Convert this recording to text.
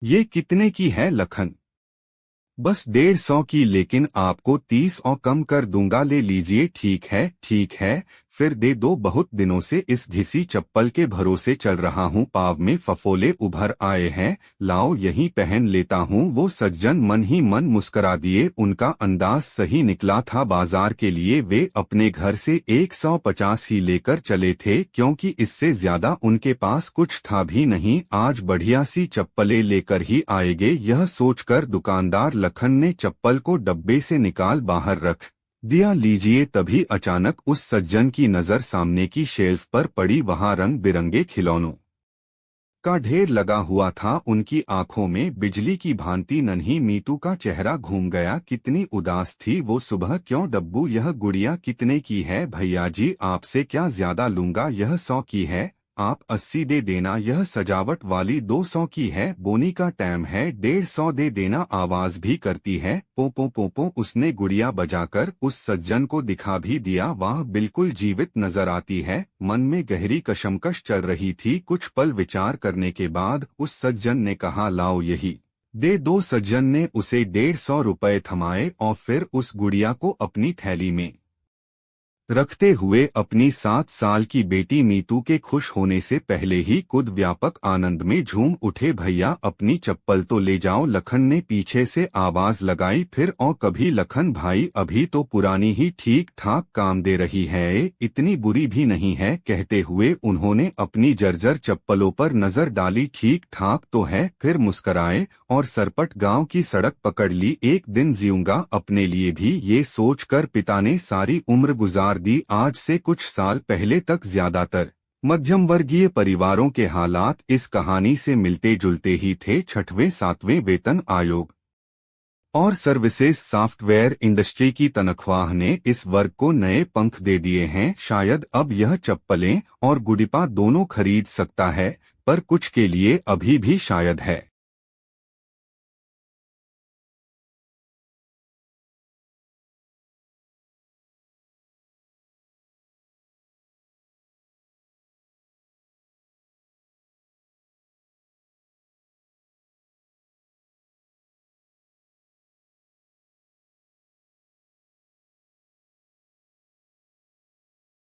ये कितने की है लखन? बस 150 की, लेकिन आपको 30 और कम कर दूंगा, ले लीजिए। ठीक है ठीक है, फिर दे दो। बहुत दिनों से इस घिसी चप्पल के भरोसे चल रहा हूँ, पाँव में फफोले उभर आए हैं, लाओ यही पहन लेता हूँ। वो सज्जन मन ही मन मुस्करा दिए। उनका अंदाज सही निकला था। बाजार के लिए वे अपने घर से 150 ही लेकर चले थे, क्योंकि इससे ज्यादा उनके पास कुछ था भी नहीं। आज बढ़िया सी चप्पलें लेकर ही आएंगे, यह सोचकर दुकानदार लखन ने चप्पल को डब्बे से निकाल बाहर रख दिया। लीजिए। तभी अचानक उस सज्जन की नजर सामने की शेल्फ पर पड़ी। वहां रंग बिरंगे खिलौनों का ढेर लगा हुआ था। उनकी आंखों में बिजली की भांति नन्ही मीतू का चेहरा घूम गया। कितनी उदास थी वो सुबह। क्यों डब्बू, यह गुड़िया कितने की है? भैया जी, आपसे क्या ज्यादा लूंगा, यह 100 की है, आप 80 दे देना। यह सजावट वाली 200 की है, बोनी का टाइम है, 150 दे देना। आवाज भी करती है, पोपो पोपो। उसने गुड़िया बजाकर उस सज्जन को दिखा भी दिया। वाह, बिल्कुल जीवित नजर आती है। मन में गहरी कशमकश चल रही थी। कुछ पल विचार करने के बाद उस सज्जन ने कहा, लाओ यही दे दो। सज्जन ने उसे 150 रुपए थमाए और फिर उस गुड़िया को अपनी थैली में रखते हुए अपनी 7 साल की बेटी मीतू के खुश होने से पहले ही खुद व्यापक आनंद में झूम उठे। भैया अपनी चप्पल तो ले जाओ, लखन ने पीछे से आवाज लगाई। फिर और कभी लखन भाई, अभी तो पुरानी ही ठीक ठाक काम दे रही है, इतनी बुरी भी नहीं है। कहते हुए उन्होंने अपनी जर्जर चप्पलों पर नजर डाली। ठीक ठाक तो है, फिर मुस्कराए और सरपट गांव की सड़क पकड़ ली। एक दिन जीऊंगा अपने लिए भी, ये सोचकर पिता ने सारी उम्र गुजार दी। आज से कुछ साल पहले तक ज्यादातर मध्यम वर्गीय परिवारों के हालात इस कहानी से मिलते जुलते ही थे। 6वें 7वें वेतन आयोग और सर्विसेज सॉफ्टवेयर इंडस्ट्री की तनख्वाह ने इस वर्ग को नए पंख दे दिए हैं। शायद अब यह चप्पलें और गुडिपा दोनों खरीद सकता है, पर कुछ के लिए अभी भी शायद है।